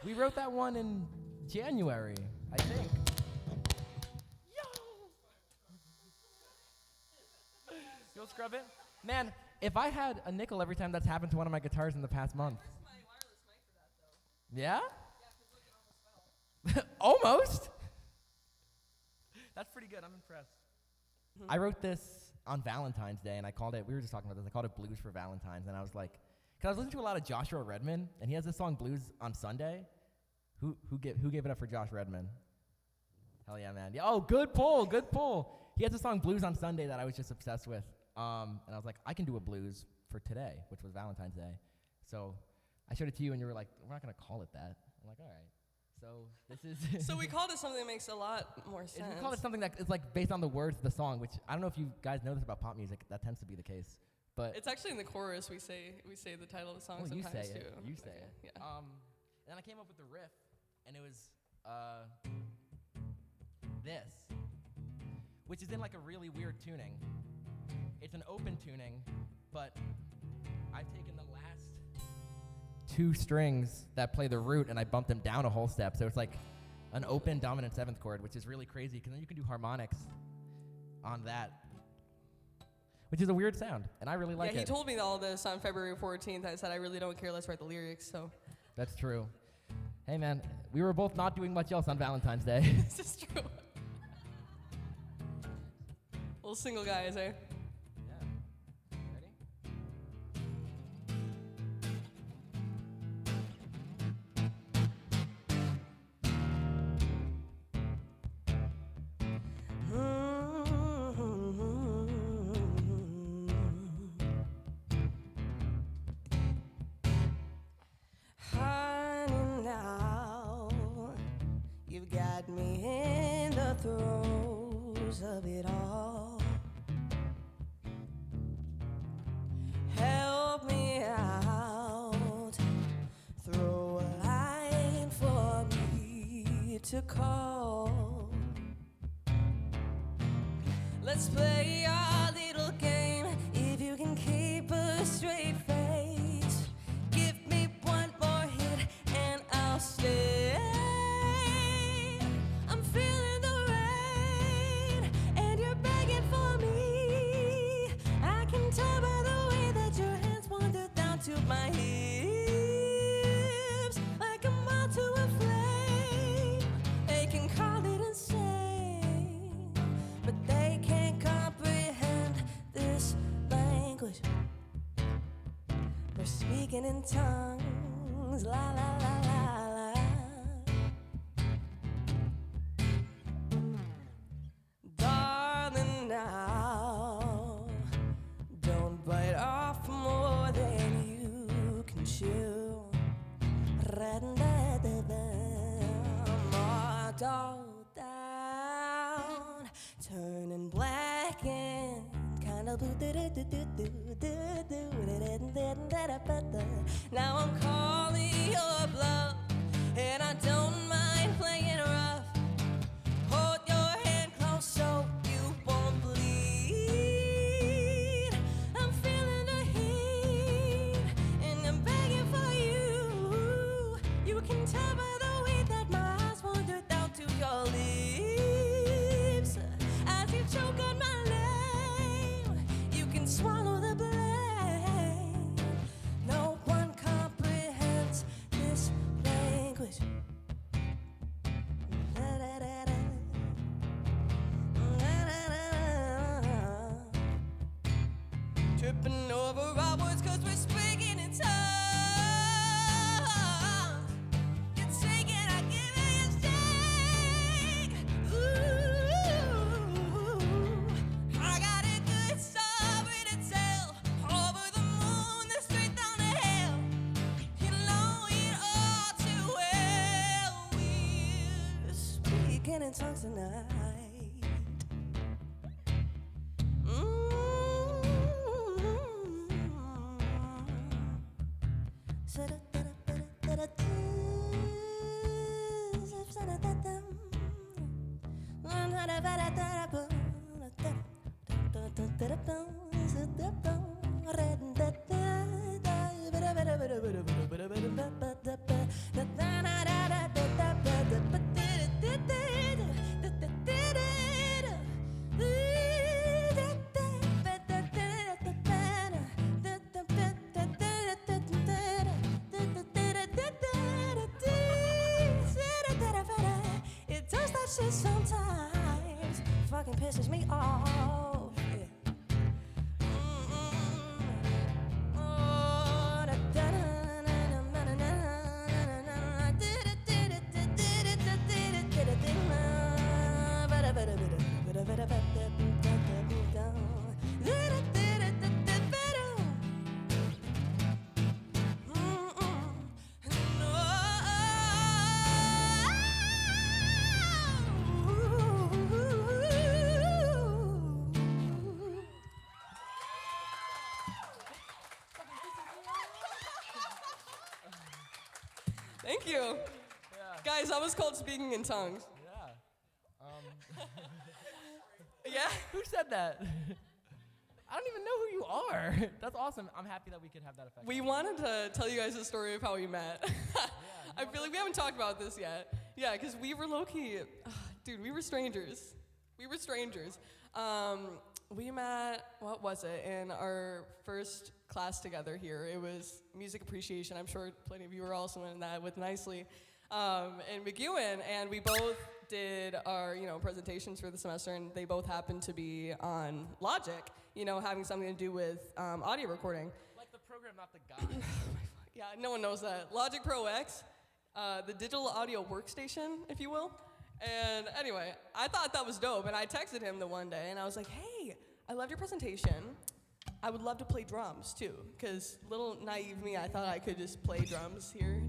We wrote that one in January, I think. You'll scrub it? Man, if I had a nickel every time that's happened to one of my guitars in the past month. I my wireless mic for that, though. Yeah? Yeah, because look, it almost fell. Almost? That's pretty good. I'm impressed. I wrote this on Valentine's Day, and I called it, we were just talking about this, I called it Blues for Valentine's, and I was like, because I was listening to a lot of Joshua Redman, and he has this song Blues on Sunday. Who gave it up for Josh Redman? Hell yeah, man. Yeah, oh, good pull, good pull. He has a song Blues on Sunday that I was just obsessed with, and I was like, I can do a blues for today, which was Valentine's Day. So I showed it to you, and you were like, we're not going to call it that. I'm like, all right. So this is... So we called it something that makes a lot more sense. We called it something that is like based on the words of the song, which I don't know if you guys know this about pop music. That tends to be the case. But It's actually in the chorus we say the title of the song you sometimes say too. it. You say it. Yeah. And then I came up with the riff, and it was this, which is in like a really weird tuning. It's an open tuning, but I've taken the last two strings that play the root, and I bumped them down a whole step. So it's like an open dominant seventh chord, which is really crazy, because then you can do harmonics on that, which is a weird sound, and I really like it. Yeah, he told me all this on February 14th. I said, I really don't care. Let's write the lyrics. So That's true. Hey, man, we were both not doing much else on Valentine's Day. this is true. Little single guys, eh? Yeah. Ready? Honey, now you've got me in the throes of it all. Help me out, throw a line for me to call. Let's play our little game. If you can keep a straight face, give me one more hit and I'll stay. I'm feeling the rain and you're begging for me. I can tell by the way that your hands wander down to my hips, like a moth to a flame. They can call it insane, but they can't comprehend this language. We're speaking in tongues, la la la la la. Darling, now don't bite off more than you can chew. Marked all down, turning black and kind of blue. Now I'm calling your bluff, and I don't mind playing rough. Hold your hand close so you won't bleed. I'm feeling the heat, and I'm begging for you. You can tell by the way that my eyes wander down to your lips. As you choke on my name, you can swallow the blame. No one comprehends this language. Tripping over our words 'cause we're speaking in tongues. You take it, I give it, you take. Ooh, I got a good story to tell. Over the moon, the straight down to hell. You know it all too well. We're speaking in tongues tonight. shit sometimes fucking pisses me off. Yeah. Oh, da da da na na na na na da da da da da da da da da da da. Thank you. Guys, that was called speaking in tongues. Yeah? Who said that? I don't even know who you are. That's awesome. I'm happy that we could have that effect. We wanted to tell you guys the story of how we met. I feel like we haven't talked about this yet. Yeah, because we were low-key, dude, we were strangers. We met, what was it, in our first class together here. It was music appreciation. I'm sure plenty of you were also in that with Nicely. In McEwen, and we both did our, presentations for the semester, and they both happened to be on Logic, having something to do with audio recording. Like the program, not the guy. Yeah, no one knows that. Logic Pro X, the digital audio workstation, if you will. And anyway, I thought that was dope, and I texted him the one day, and I was like, hey, I loved your presentation. I would love to play drums, too, because little naive me, I thought I could just play drums here,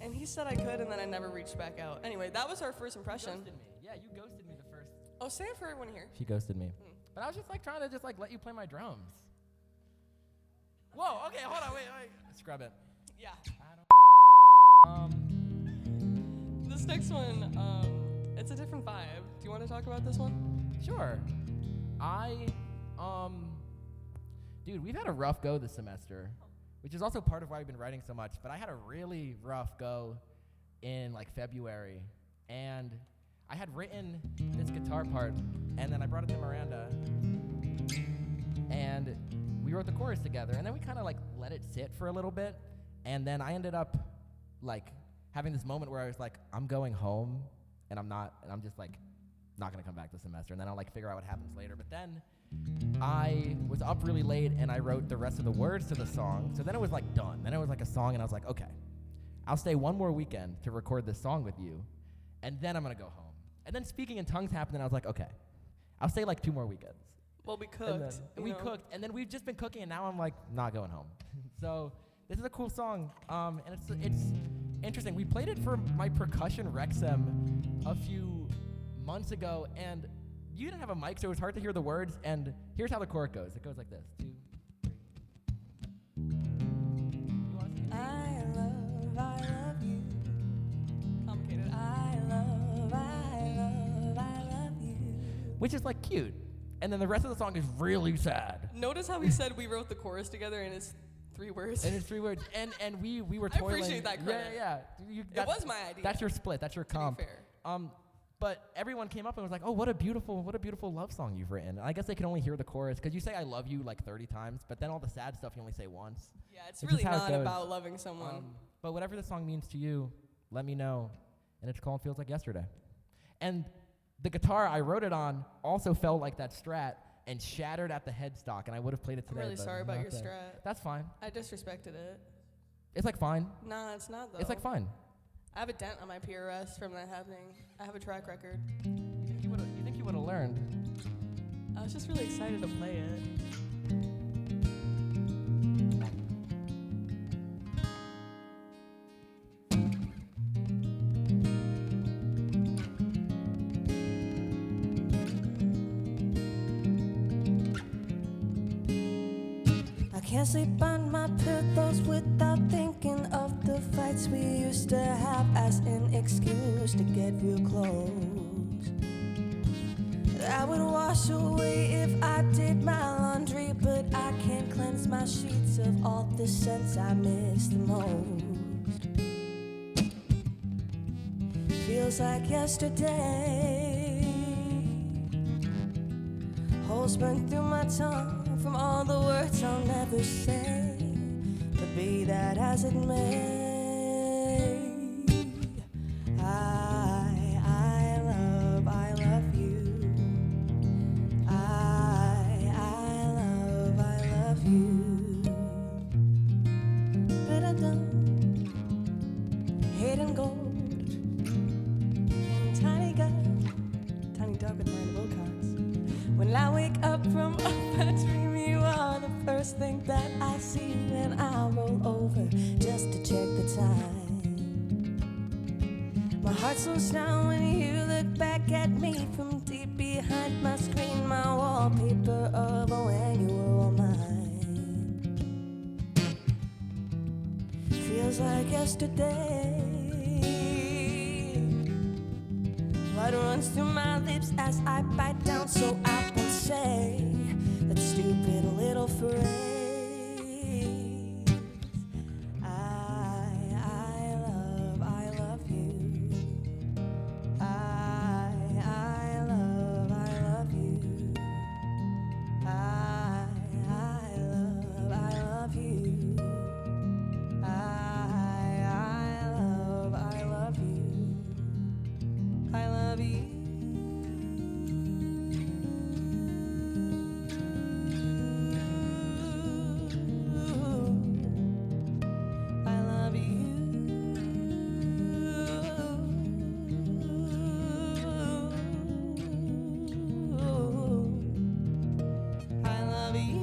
And he said I could, and then I never reached back out. Anyway, that was our first impression. You ghosted me. Yeah, you ghosted me the first. Oh, say it for everyone here. She ghosted me. But I was just trying to let you play my drums. Whoa, okay, hold on, wait. Scrub it. Yeah. I don't. This next one, it's a different vibe. Do you want to talk about this one? Sure. Dude, we've had a rough go this semester, which is also part of why we've been writing so much, but I had a really rough go in February, and I had written this guitar part, and then I brought it to Miranda, and we wrote the chorus together, and then we kind of let it sit for a little bit, and then I ended up having this moment where I was like, I'm going home, and I'm just not gonna come back this semester, and then I'll figure out what happens later. But then I was up really late, and I wrote the rest of the words to the song, so then it was done. Then it was a song, and I was like, okay, I'll stay one more weekend to record this song with you, and then I'm gonna go home. And then speaking in tongues happened, and I was like, okay, I'll stay 2 more weekends. Well, we cooked. Cooked, and then we've just been cooking, and now I'm not going home. So this is a cool song, and it's interesting. We played it for my percussion Rexem a few months ago, and you didn't have a mic, so it was hard to hear the words, and here's how the chord goes. It goes like this. 2, 3. You want to sing it? I love you. Complicated. I love you. Which is cute. And then the rest of the song is really sad. Notice how he said we wrote the chorus together, and it's 3 words. And it's 3 words. And we were I toiling. appreciate that credit. Yeah. It was my idea. That's your split. That's your comp. To be fair. But everyone came up and was like, oh, what a beautiful love song you've written. I guess they can only hear the chorus, because you say I love you 30 times, but then all the sad stuff you only say once. Yeah, it's really not about loving someone. But whatever the song means to you, let me know. And it's called Feels Like Yesterday. And the guitar I wrote it on also fell like that Strat and shattered at the headstock, and I would have played it today. I'm really but sorry about your today. Strat. That's fine. I disrespected it. It's fine. Nah, it's not, though. It's fine. I have a dent on my PRS from that happening. I have a track record. You think you would have learned? I was just really excited to play it. I can't sleep on my pillows without thinking of the fights we used to have as an excuse to get real close. I would wash away if I did my laundry, but I can't cleanse my sheets of all the scents I miss the most. Feels like yesterday. Holes burn through my tongue from all the words I'll never say. But be that as it may, Dark with Miranda Wilcox. When I wake up from a dream, you are the first thing that I see when I roll over just to check the time. My heart slows down when you look back at me from deep behind my screen, my wallpaper of when you were all mine. Feels like yesterday. Blood runs through my lips as I bite down, so I won't say that stupid little phrase. I love you. I love you. I love you. I love you. I love you. I love you. I love you. I love you. I love you. I love you. I love you. I love you.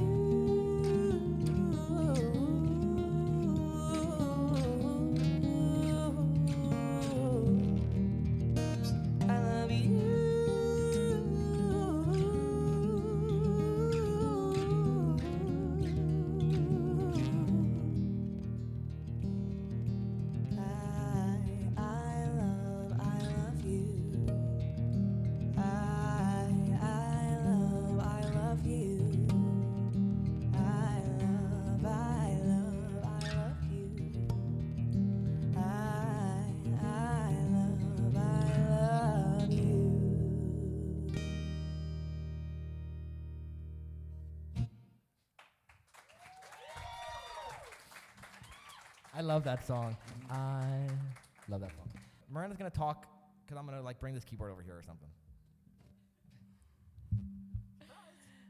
I love that song. I love that song. Miranda's gonna talk because I'm gonna like bring this keyboard over here or something.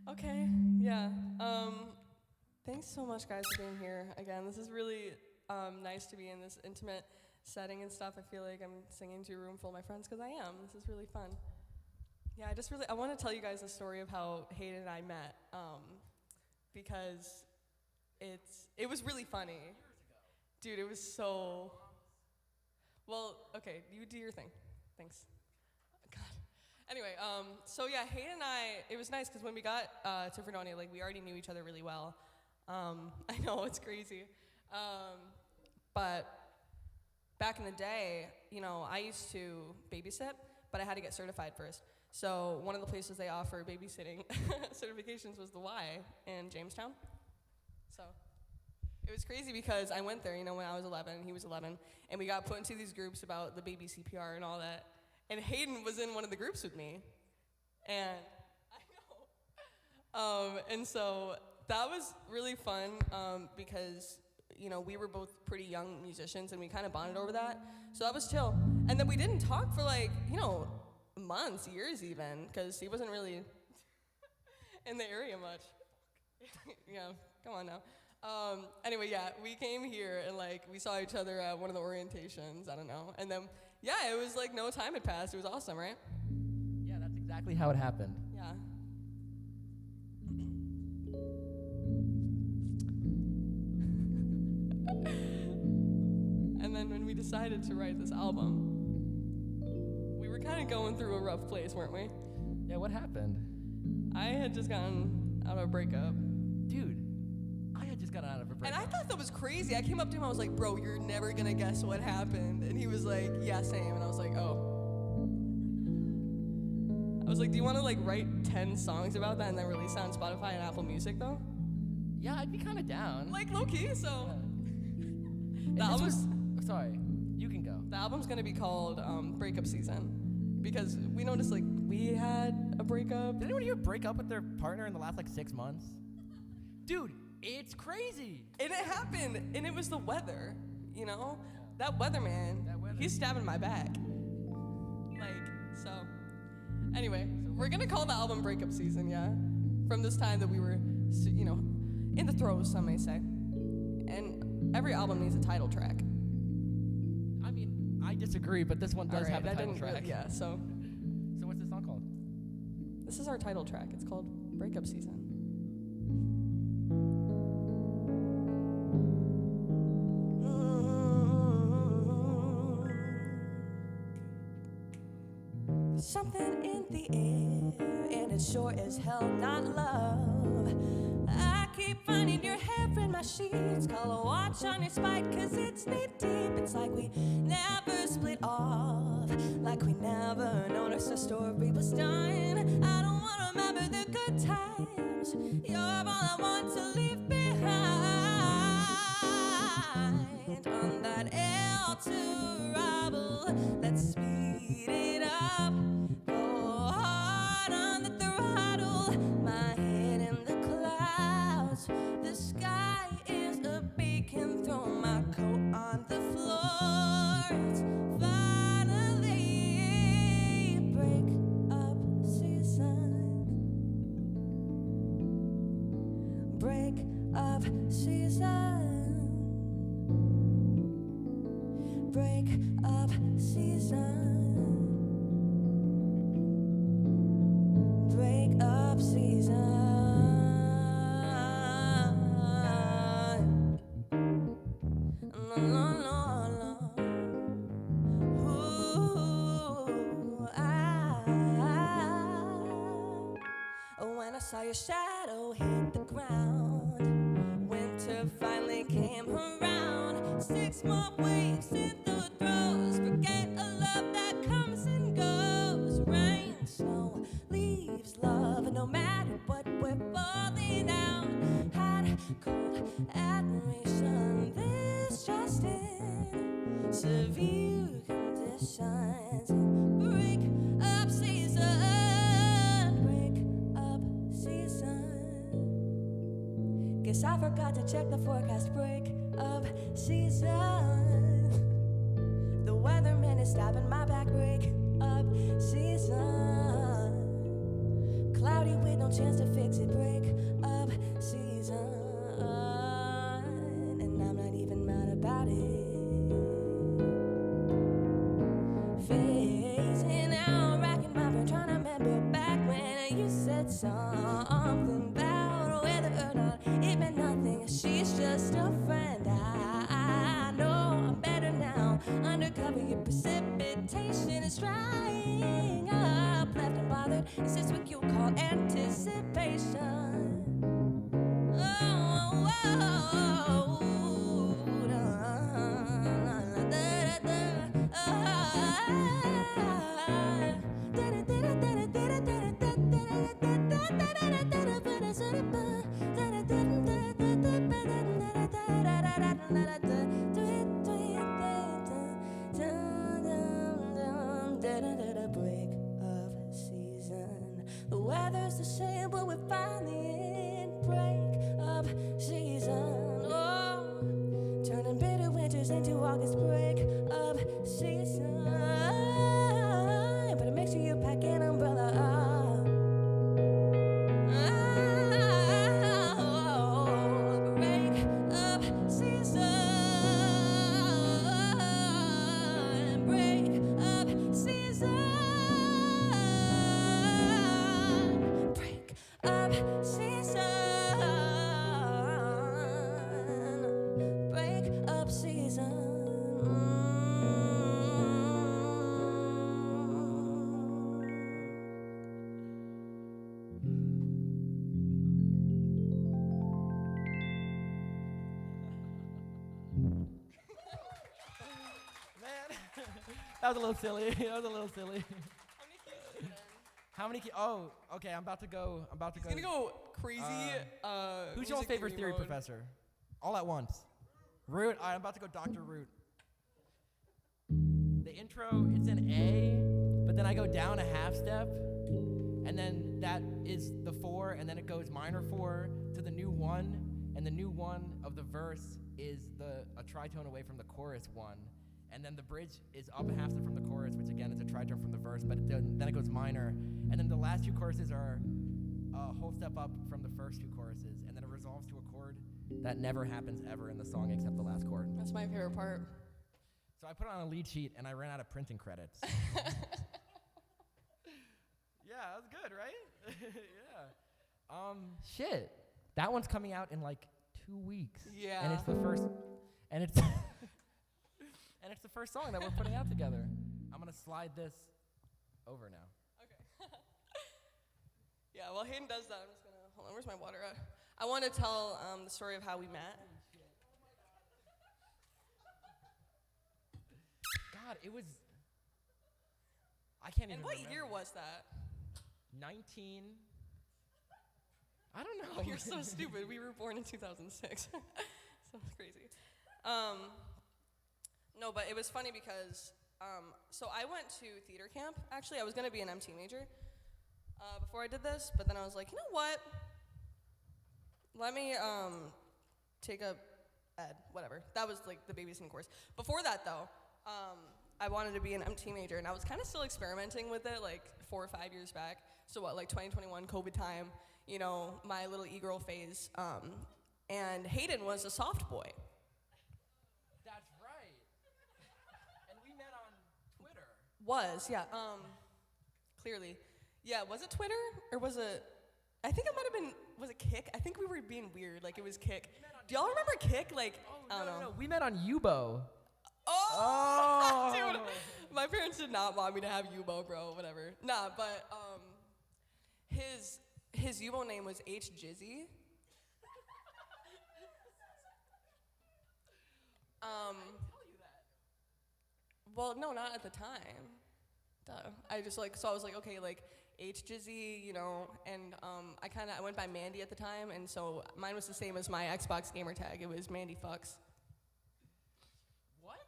Okay, yeah. Thanks so much, guys, for being here. Again, this is really nice to be in this intimate setting and stuff. I feel like I'm singing to a room full of my friends because I am. This is really fun. Yeah, I want to tell you guys the story of how Haden and I met because it was really funny. Dude, it was so... Well, okay, you do your thing. Thanks. God. Anyway, so yeah, Haden and I, it was nice because when we got to Fredonia, like, we already knew each other really well. I know, it's crazy. But back in the day, you know, I used to babysit, but I had to get certified first. So one of the places they offer babysitting certifications was the Y in Jamestown. So it was crazy because I went there, you know, when I was 11, he was 11, and we got put into these groups about the baby CPR and all that. And Haden was in one of the groups with me. And I know. And so that was really fun because, you know, we were both pretty young musicians and we kind of bonded over that. So that was chill. And then we didn't talk for like, you know, months, years even, because he wasn't really in the area much. Yeah, come on now. Anyway, yeah, we came here and like we saw each other at one of the orientations, I don't know. And then, yeah, it was like no time had passed. It was awesome, right? Yeah, that's exactly how it happened. Yeah. And then when we decided to write this album, we were kind of going through a rough place, weren't we? Yeah, what happened? I had just gotten out of a breakup. Dude, I had just gotten out of a breakup. And I thought that was crazy. I came up to him, I was like, bro, you're never gonna guess what happened. And he was like, yeah, same. And I was like, oh. I was like, do you wanna like write 10 songs about that and then release that on Spotify and Apple Music though? Yeah, I'd be kind of down. Like low key, so. The album's... Sorry, you can go. The album's gonna be called Breakup Season. Because we noticed like we had a breakup. Did anyone here break up with their partner in the last like 6 months? Dude, it's crazy. And it happened, and it was the weather, you know? That weatherman, he's stabbing my back. Like, so. Anyway, we're gonna call the album Breakup Season, yeah? From this time that we were, you know, in the throes, some may say. And every album needs a title track. I mean, I disagree, but this one does have a title track. Yeah, so. So what's this song called? This is our title track. It's called Breakup Season. Something in the air, and it's sure as hell not love. I keep finding your hair in my sheets. Call a watch on your spike, cause it's knee deep. It's like we never split off, like we never noticed our story was done. I don't wanna remember the good times. You're all I want to leave behind. On that El Tourable, let's speed it up. Go hard on the throttle. My head in the clouds. The sky is a beacon. Throw my coat on the floor. It's finally break-up season. Break-up season. Break-up season. Break-up season. La, la, la, la. Ooh, when I saw your shadow hit the ground, winter finally came around. 6 more weeks in the throes. Forget a love that comes and goes. Rain, snow, leaves, love, and no matter what, we're falling out. Hot, cold, admiration. This just in. Severe conditions. Break up season. Break up season. Guess I forgot to check the forecast. Break up season. The weatherman is stabbing my back. Break up season. Cloudy with no chance to fix it. Break up season. And I'm not even mad about it. Phasing out, racking my brain, trying to remember back when you said something about whether or not it meant nothing. She's just a friend. I know I'm better now. Undercover, your precipitation is drying up. Left unbothered, is this what you call anticipation? Oh, break of season. The weather's the same, but we're finally in break of season. Oh, turning bitter winters into August. Break of season. Better make sure you pack an umbrella. Break up season. Break up season. Break up season. Break up season. Man, that was a little silly. That was a little silly. How many keys? Oh, okay. I'm about to go. He's gonna go crazy. Who's your music favorite theory mode. professor? All at once. Root. All right, I'm about to go Dr. Root. The intro, it's an A, but then I go down a half step, and then that is the 4, and then it goes minor 4 to the new 1, and the new 1 of the verse is a tritone away from the chorus 1, and then the bridge is up a half step from the chorus, which again is a tritone from the verse, but then it goes minor, and then the last 2 choruses are a whole step up from the first 2 choruses, and then it resolves to a chord that never happens ever in the song except the last chord. That's my favorite part. So I put it on a lead sheet, and I ran out of printing credits. Yeah, was good, right? Yeah. Shit. That one's coming out in like 2 weeks. Yeah. And it's the first, and it's, and it's the first song that we're putting out together. I'm gonna slide this over now. Okay. Yeah, while Hayden does that, I'm just gonna, hold on, where's my water at? I want to tell the story of how we met. God, it was, I can't even And what remember. year was that? 19, I don't know. Oh, you're so stupid. We were born in 2006. So crazy. No, but it was funny because, so I went to theater camp. Actually, I was going to be an MT major before I did this, but then I was like, you know what? Let me take a ed, whatever. That was like the babysitting course. Before that, though, I wanted to be an MT major, and I was kind of still experimenting with it, like 4 or 5 years back. So what, like 2021, COVID time, you know, my little e-girl phase. And Haden was a soft boy. That's right. And we met on Twitter. Was, yeah. Clearly. Yeah, was it Twitter? Or was it, I think it might have been, was it Kick? I think we were being weird, like it was Kick. Do y'all remember Kick? Like, I don't know. No. We met on Yubo. Oh! Dude, my parents did not want me to have Yubo, bro, whatever. Nah, but his Yubo name was H. Jizzy. Well, no, not at the time. Duh. I just like, so I was like, okay, like H. Jizzy, you know, and I went by Mandy at the time, and so mine was the same as my Xbox gamer tag. It was Mandy Fucks. What?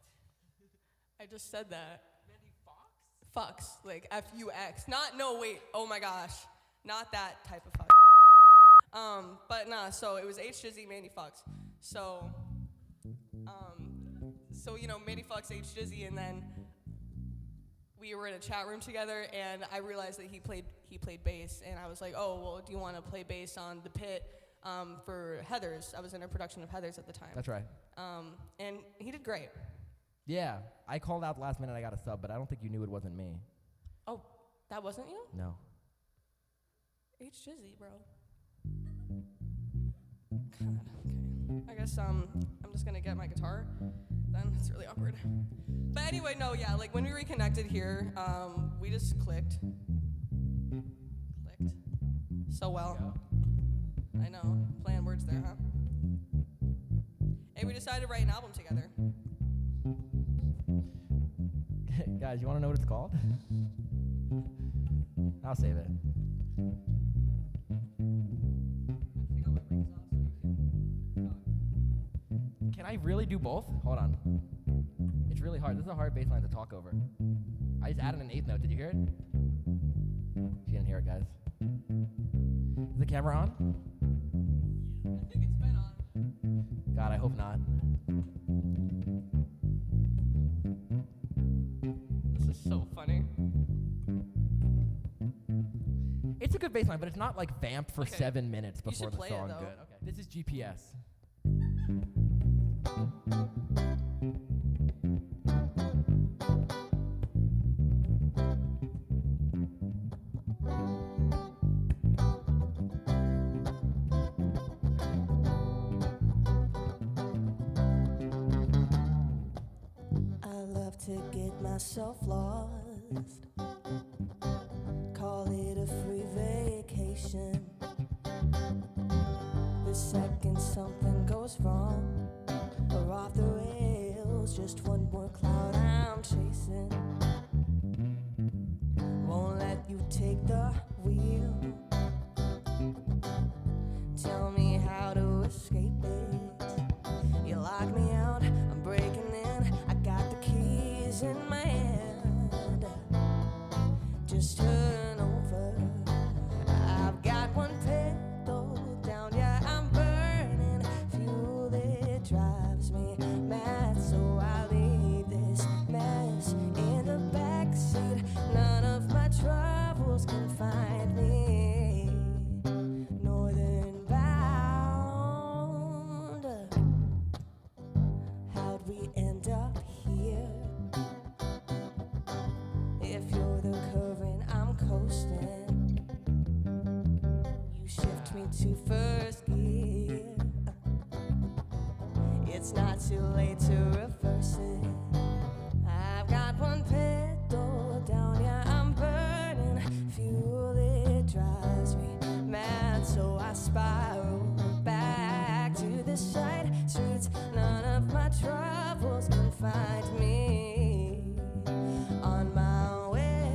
I just said that. Mandy Fox? Fucks, like F-U-X. No, wait, oh my gosh. Not that type of fuck. But nah, so it was H. Jizzy, Mandy Fucks. So, you know, Mandy Fucks, H. Jizzy, and then we were in a chat room together, and I realized that he played bass, and I was like, oh, well, do you want to play bass on The Pit for Heathers? I was in a production of Heathers at the time. That's right. And he did great. Yeah, I called out last minute. I got a sub, but I don't think you knew it wasn't me. Oh, that wasn't you? No. H. Jizzy, bro. God, okay. I guess I'm just gonna get my guitar. Then it's really awkward. But anyway, no, yeah, like when we reconnected here, we just clicked so well. I know, playing words there, huh? And we decided to write an album together. Guys, you want to know what it's called? I'll save it. Can I really do both? Hold on. It's really hard. This is a hard bass line to talk over. I just added an eighth note. Did you hear it? She didn't hear it, guys. Is the camera on? I think it's been on. God, I hope not. This is so funny. It's a good bass line, but it's not like vamped for Okay. 7 minutes You before should the play it, song. though. Good. Okay. This is GPS. I love to get myself lost. Call it a free vacation. The second something goes wrong or off the rails, just one more cloud I'm chasing. Won't let you take the wheel. Tell me how to escape it. You lock me out, I'm breaking in. I got the keys in my hand. Just turn over. I've got one pedal down, yeah, I'm burning fuel that drives me mad. So I leave this mess in the backseat. None of my troubles can find me. Northern bound. How'd we end up here? If you're the current, I'm cold. into first gear. It's not too late to reverse it. I've got one pedal down, yeah, I'm burning fuel. It drives me mad, so I spiral back to the side streets. None of my troubles can find me on my way.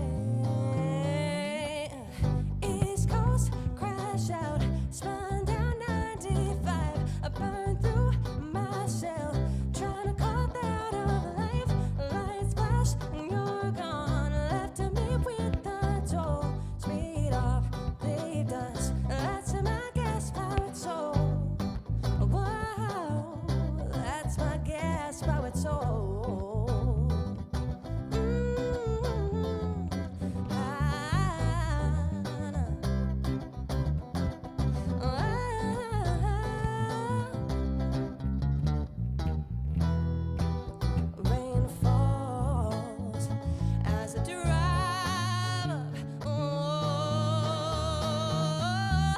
East Coast crash out, spun down 95. I burned through myself, trying to cut out of life. Lights flash and you're gone, left me with the toll. Speed off, leave dust, that's my gas powered soul. Wow, that's my gas powered soul. Rain falls as I drive up.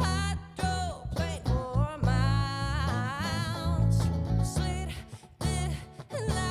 I drove plane for miles. Slid the line.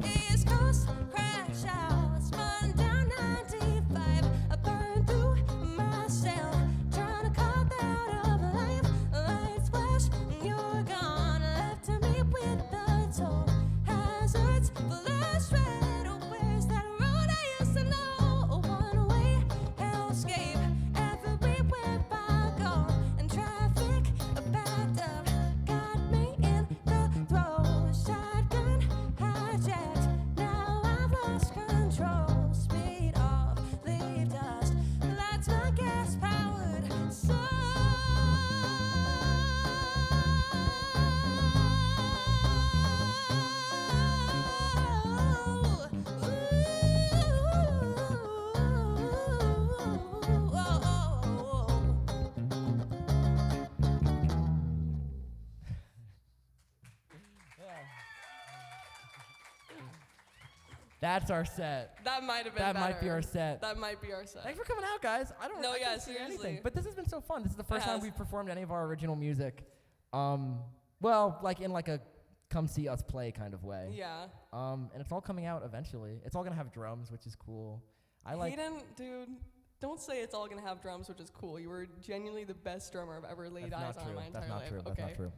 East Coast crash out, spun down 95. I burned through myself, trying to cut out of life. Lights flash, you're gone, left me with the toll. Hazards flash red. Where's that road I used to know? A one-way hellscape everywhere I go, and traffic backed up, got me in the throw. Shotgun hijacked, now I've lost control. Speed off, leave dust, that's my gas-powered soul. That's our set. That might have been That better. might be our set. That might be our set. Thanks for coming out, guys. I No, I yeah, can't see seriously. anything. But this has been so fun. This is the first It time has. we've performed any of our original music. Well, like in like a come see us play kind of way. Yeah. And it's all coming out eventually. It's all gonna have drums, which is cool. I like. Hayden, dude, don't say it's all gonna have drums, which is cool. You were genuinely the best drummer I've ever laid That's eyes not on in true. my entire That's not life. true. Okay. That's not true.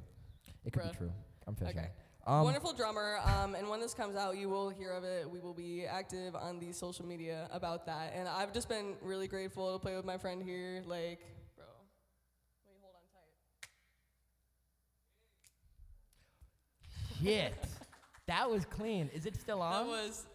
It could Bruh. be true. I'm fishing. Okay. Um, Wonderful drummer, and when this comes out, you will hear of it. We will be active on the social media about that, and I've just been really grateful to play with my friend here. Like, bro, wait, hold on tight. Shit. That was clean. Is it still on? That was.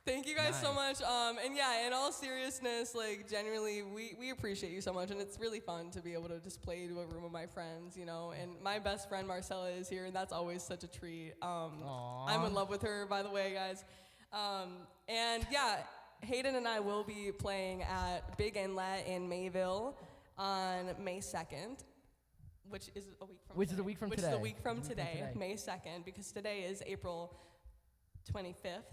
Thank you guys so Nice. much. And yeah, in all seriousness, like genuinely, we appreciate you so much, and it's really fun to be able to just play to a room of my friends, you know. And my best friend Marcella is here, and that's always such a treat. I'm in love with her, by the way, guys. And yeah, Hayden and I will be playing at Big Inlet in Mayville on May 2nd. Which is a week from Which today. is a week from Which today. is a week from Which is a week from today, today. May 2nd, because today is April 25th.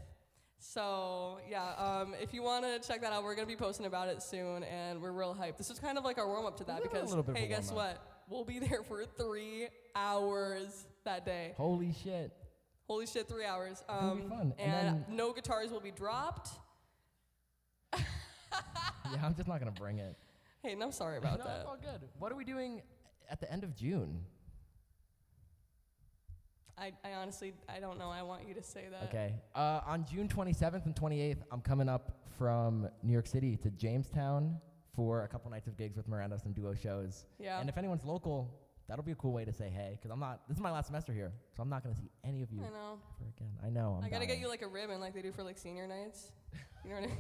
So yeah, if you want to check that out, we're gonna be posting about it soon, and we're real hyped. This is kind of like our warm up to that Yeah, a because little bit of hey, a guess warm-up. what? We'll be there for 3 hours that day. Holy shit. Holy shit, 3 hours. It'll be fun. And no guitars will be dropped. Yeah, I'm just not gonna bring it. Hayden, I'm sorry about No, that. it's all good. What are we doing at the end of June? I honestly, I don't know. I want you to say that. Okay. On June 27th and 28th, I'm coming up from New York City to Jamestown for a couple nights of gigs with Miranda, some duo shows. Yeah. And if anyone's local, that'll be a cool way to say hey, because this is my last semester here, so I'm not going to see any of you I know. ever again. I know. I gotta get dying. you like a ribbon like they do for like senior nights. You know what I mean?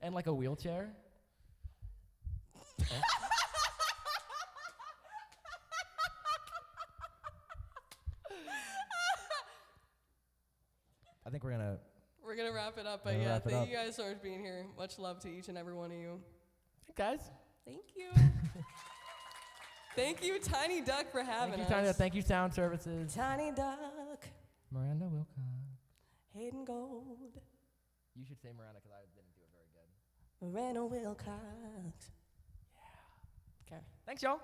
And like a wheelchair. I think we're gonna. We're gonna wrap it up, We're but gonna yeah, wrap it thank you up. guys so much for being here. Much love to each and every one of you. Hey guys. Thank you. Thank you, Tiny Duck, for having Thank you, us. Tanya. Thank you, Sound Services. Tiny Duck, Miranda Wilcox. Hayden Gold, You should say Miranda because I didn't do it very good. Miranda Wilcox. Okay. Thanks, y'all.